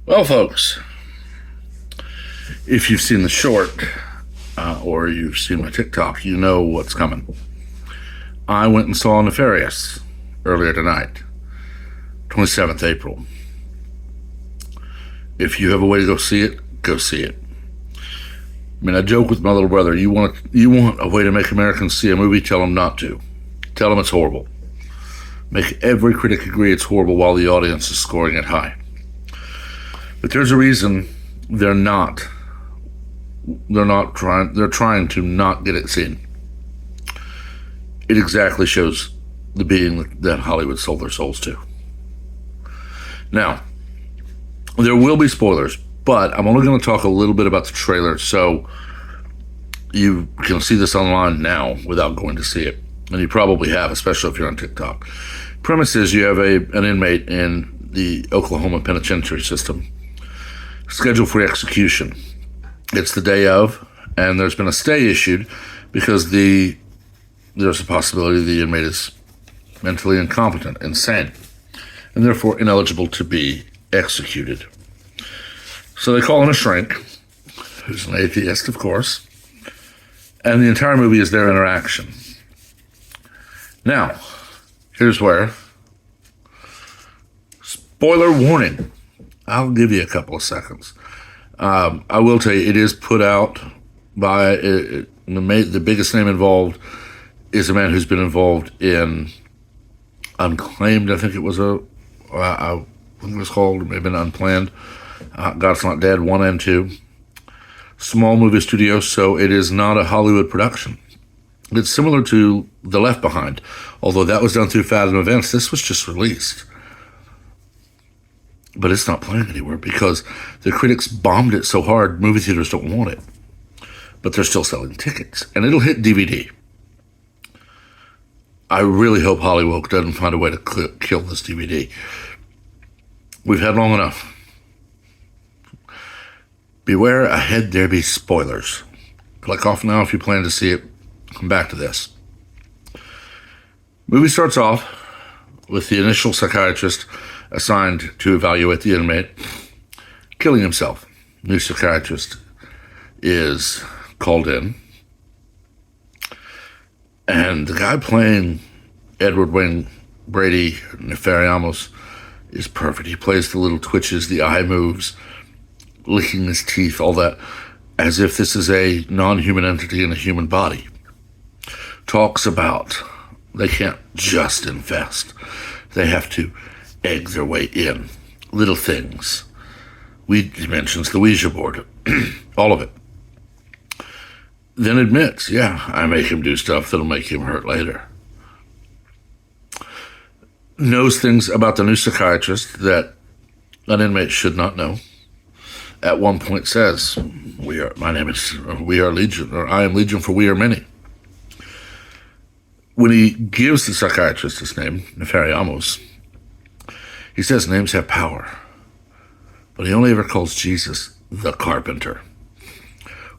Well, folks, if you've seen the short or you've seen my TikTok, you know what's coming. I went and saw Nefarious earlier tonight, 27th April. If you have a way to go see it, go see it. I mean, I joke with my little brother, you want a way to make Americans see a movie, tell them not to. Tell them it's horrible. Make every critic agree it's horrible while the audience is scoring it high. But there's a reason they're trying to not get it seen. It exactly shows the being that Hollywood sold their souls to. Now, there will be spoilers, but I'm only going to talk a little bit about the trailer, so you can see this online now without going to see it. And you probably have, especially if you're on TikTok. Premise is you have an inmate in the Oklahoma penitentiary system scheduled for execution. It's the day of, and there's been a stay issued because there's a possibility the inmate is mentally incompetent, insane, and therefore ineligible to be executed. So they call in a shrink, who's an atheist, of course, and the entire movie is their interaction. Now, here's where, spoiler warning, I'll give you a couple of seconds. I will tell you, it is put out by, the biggest name involved is a man who's been involved in Unclaimed, I think it was called, it may have been Unplanned, God's Not Dead 1 and 2. Small movie studio, so it is not a Hollywood production. It's similar to The Left Behind, although that was done through Fathom Events. This was just released. But it's not playing anywhere because the critics bombed it so hard, movie theaters don't want it. But they're still selling tickets, and it'll hit DVD. I really hope Hollywoke doesn't find a way to kill this DVD. We've had long enough. Beware, ahead there be spoilers. Click off now if you plan to see it. Come back to this. Movie starts off with the initial psychiatrist assigned to evaluate the inmate killing himself. New psychiatrist is called in, and the guy playing Edward Wayne Brady, Nefarious, is perfect. He plays the little twitches, the eye moves, licking his teeth, all that, as if this is a non-human entity in a human body. Talks about they can't just infest. They have to egg their way in. Little things. He mentions the Ouija board. All of it. Then admits, yeah, I make him do stuff that'll make him hurt later. Knows things about the new psychiatrist that an inmate should not know. At one point says, we are Legion, or I am Legion for we are many. When he gives the psychiatrist his name, Nefarious, he says names have power, but he only ever calls Jesus the carpenter.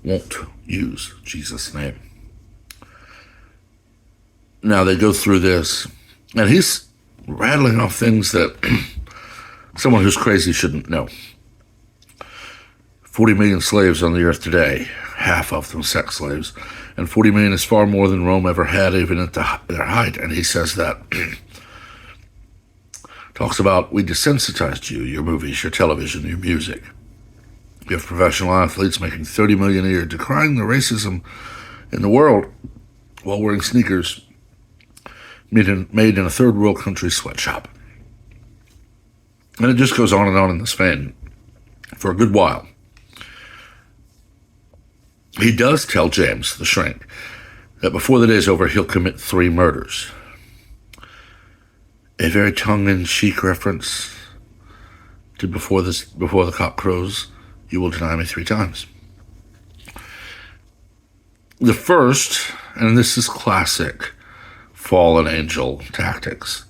Won't use Jesus' name. Now they go through this, and he's rattling off things that someone who's crazy shouldn't know. 40 million slaves on the earth today, half of them sex slaves, and 40 million is far more than Rome ever had, even at their height. And he says that. Talks about, we desensitized you, your movies, your television, your music. You have professional athletes making $30 million a year, decrying the racism in the world while wearing sneakers made in a third world country sweatshop. And it just goes on and on in this vein for a good while. He does tell James, the shrink, that before the day's over, he'll commit 3 murders. A very tongue-in-cheek reference to before the cock crows, you will deny me 3 times. The first, and this is classic fallen angel tactics,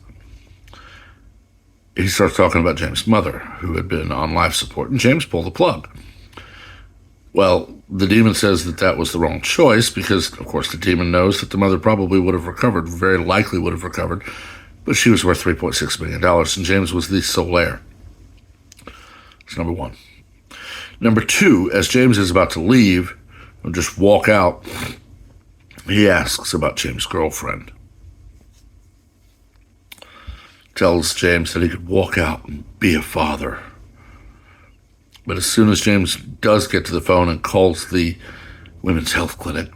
he starts talking about James' mother, who had been on life support, and James pulled the plug. Well, the demon says that was the wrong choice because, of course, the demon knows that the mother probably would have recovered, very likely would have recovered, but she was worth $3.6 million, and James was the sole heir. That's number one. Number two, as James is about to leave, or just walk out, he asks about James' girlfriend. Tells James that he could walk out and be a father. But as soon as James does get to the phone and calls the women's health clinic,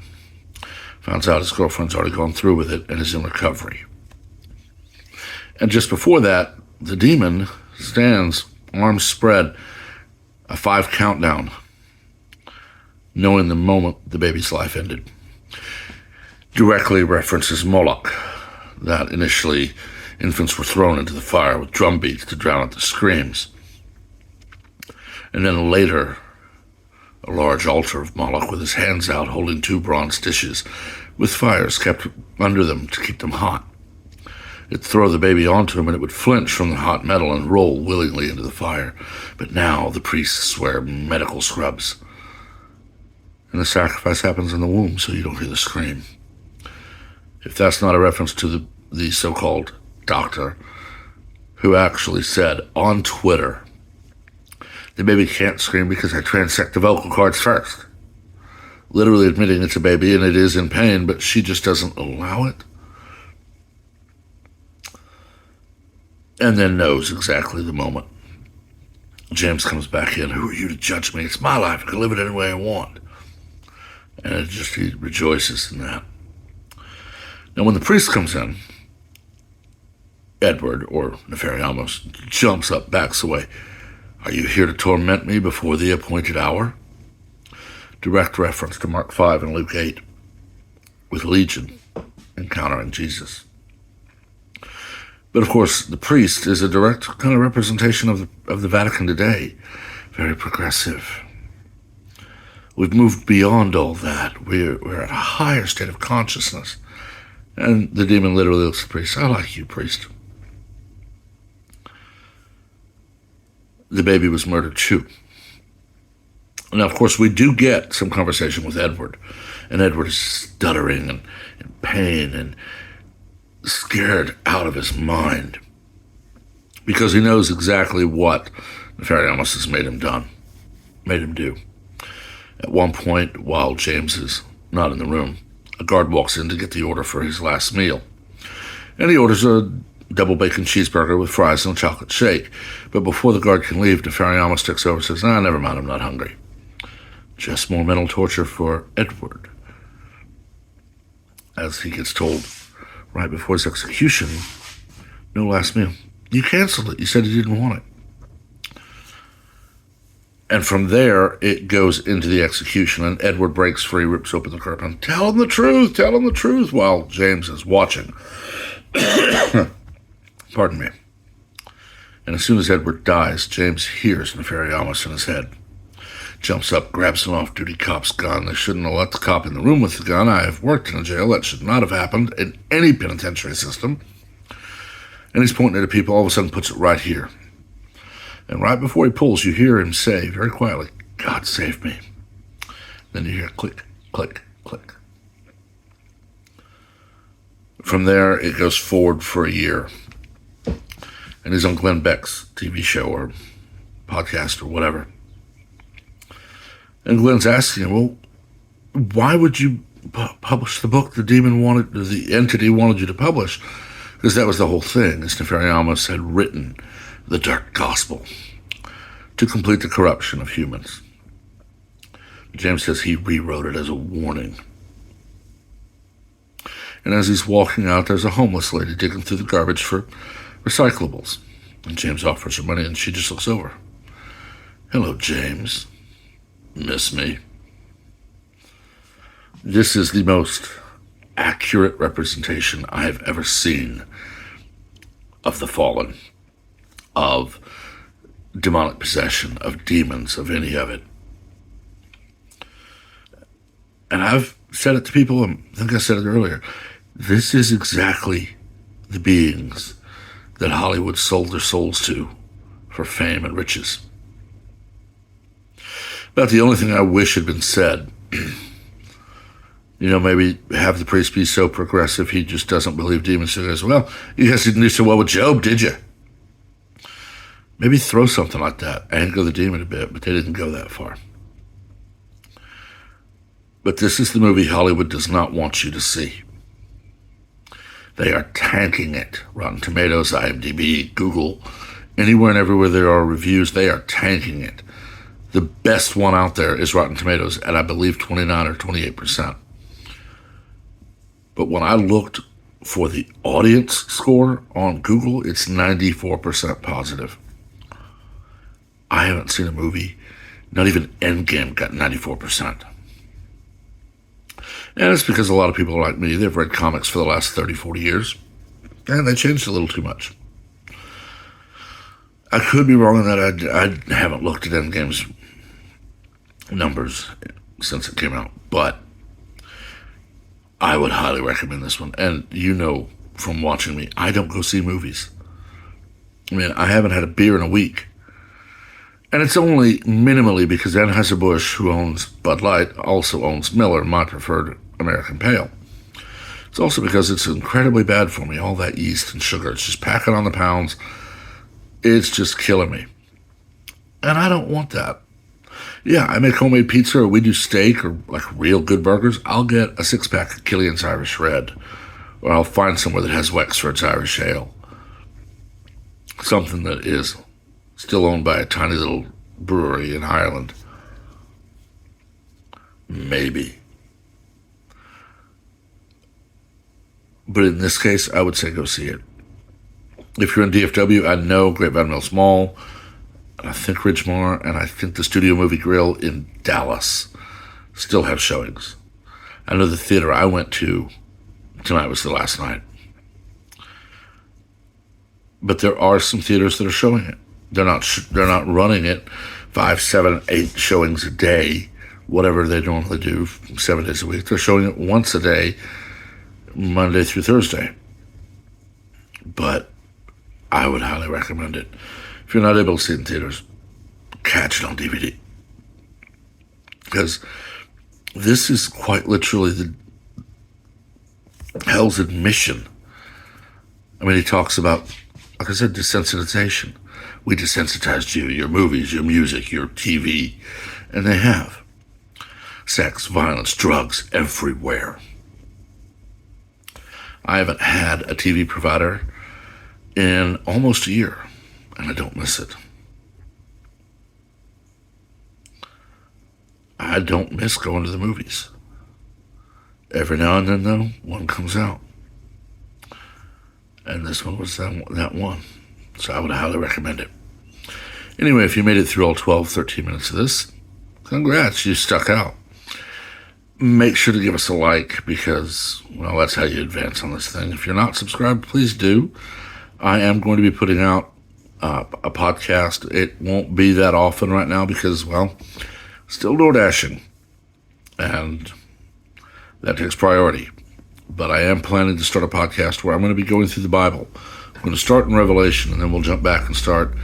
finds out his girlfriend's already gone through with it and is in recovery. And just before that, the demon stands, arms spread, a 5 countdown, knowing the moment the baby's life ended. Directly references Moloch, that initially infants were thrown into the fire with drum beats to drown out the screams. And then later, a large altar of Moloch with his hands out holding 2 bronze dishes with fires kept under them to keep them hot. It'd throw the baby onto him and it would flinch from the hot metal and roll willingly into the fire. But now the priests wear medical scrubs. And the sacrifice happens in the womb so you don't hear the scream. If that's not a reference to the so-called doctor who actually said on Twitter, the baby can't scream because I transect the vocal cords first. Literally admitting it's a baby and it is in pain, but she just doesn't allow it. And then knows exactly the moment. James comes back in. Who are you to judge me? It's my life. I can live it any way I want. And he rejoices in that. Now, when the priest comes in, Edward, or Nefarious, jumps up, backs away. Are you here to torment me before the appointed hour? Direct reference to Mark 5 and Luke 8, with Legion encountering Jesus. But of course, the priest is a direct kind of representation of the Vatican today. Very progressive. We've moved beyond all that. We're at a higher state of consciousness. And the demon literally looks at the priest. I like you, priest. The baby was murdered too. Now, of course, we do get some conversation with Edward. And Edward is stuttering and in pain and scared out of his mind. Because he knows exactly what Nefarious has made him do. At one point, while James is not in the room, a guard walks in to get the order for his last meal. And he orders a double bacon cheeseburger with fries and a chocolate shake. But before the guard can leave, Nefarious takes over and says, never mind, I'm not hungry. Just more mental torture for Edward. As he gets told right before his execution, no last meal. You canceled it. You said you didn't want it. And from there, it goes into the execution, and Edward breaks free, rips open the curtain. Tell him the truth, while James is watching. Pardon me. And as soon as Edward dies, James hears Nefarious in his head. Jumps up, grabs an off-duty cop's gun. They shouldn't have let the cop in the room with the gun. I have worked in a jail. That should not have happened in any penitentiary system. And he's pointing at people, all of a sudden puts it right here. And right before he pulls, you hear him say, very quietly, God save me. Then you hear click, click, click. From there, it goes forward for a year. And he's on Glenn Beck's TV show or podcast or whatever. And Glenn's asking him, well, why would you publish the book the entity wanted you to publish? Because that was the whole thing. As Nefarious had written the dark gospel to complete the corruption of humans. James says he rewrote it as a warning. And as he's walking out, there's a homeless lady digging through the garbage for recyclables. And James offers her money, and she just looks over. Hello, James. Miss me? This is the most accurate representation I have ever seen of the fallen, of demonic possession, of demons, of any of it. And I've said it to people, I think I said it earlier, this is exactly the beings that Hollywood sold their souls to for fame and riches. About the only thing I wish had been said, maybe have the priest be so progressive he just doesn't believe demons. So he goes, well, you guys didn't do so well with Job, did you? maybe throw something like that. Anger the demon a bit, but they didn't go that far. But this is the movie Hollywood does not want you to see. They are tanking it. Rotten Tomatoes, IMDb, Google, anywhere and everywhere there are reviews, they are tanking it. The best one out there is Rotten Tomatoes at, I believe, 29 or 28%. But when I looked for the audience score on Google, it's 94% positive. I haven't seen a movie, not even Endgame got 94%. And it's because a lot of people like me, they've read comics for the last 30, 40 years, and they changed a little too much. I could be wrong in that. I haven't looked at Endgame's numbers since it came out, but I would highly recommend this one. And you know from watching me, I don't go see movies. I mean, I haven't had a beer in a week. And it's only minimally because Anheuser-Busch, who owns Bud Light, also owns Miller, my preferred American Pale. It's also because it's incredibly bad for me, all that yeast and sugar. It's just packing on the pounds. It's just killing me. And I don't want that. Yeah, I make homemade pizza, or we do steak, or like real good burgers. I'll get a 6-pack of Killian's Irish Red, or I'll find somewhere that has Wexford's Irish Ale. Something that is still owned by a tiny little brewery in Ireland. Maybe. But in this case, I would say go see it. If you're in DFW, I know Grapevine Mills Mall, and I think Ridgemar, and I think the Studio Movie Grill in Dallas still have showings. I know the theater I went to tonight was the last night. But there are some theaters that are showing it. They're not running it 5, 7, 8 showings a day, whatever they normally do 7 days a week. They're showing it once a day, Monday through Thursday. But I would highly recommend it. If you're not able to see it in theaters, catch it on DVD. Because this is quite literally the hell's admission. I mean, he talks about, like I said, desensitization. We desensitized you, your movies, your music, your TV. And they have. Sex, violence, drugs, everywhere. I haven't had a TV provider in almost a year, and I don't miss it. I don't miss going to the movies. Every now and then, though, one comes out. And this one was that one. So I would highly recommend it. Anyway, if you made it through all 12, 13 minutes of this, congrats, you stuck out. Make sure to give us a like because, well, that's how you advance on this thing. If you're not subscribed, please do. I am going to be putting out a podcast. It won't be that often right now because, well, still door dashing. And that takes priority. But I am planning to start a podcast where I'm going to be going through the Bible. I'm going to start in Revelation, and then we'll jump back and start.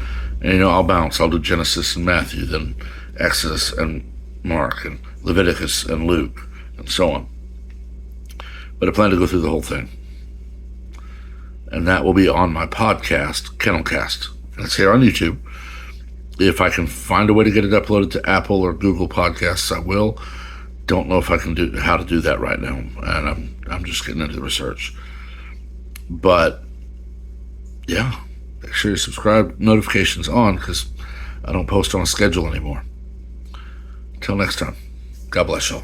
And, I'll bounce. I'll do Genesis and Matthew, then Exodus and Mark, and Leviticus and Luke, and so on. But I plan to go through the whole thing. And that will be on my podcast, Kennelcast. And it's here on YouTube. If I can find a way to get it uploaded to Apple or Google Podcasts, I will. Don't know if I can do how to do that right now. And I'm just getting into the research. But, yeah. Make sure you subscribe, notifications on, because I don't post on a schedule anymore. Until next time, God bless y'all.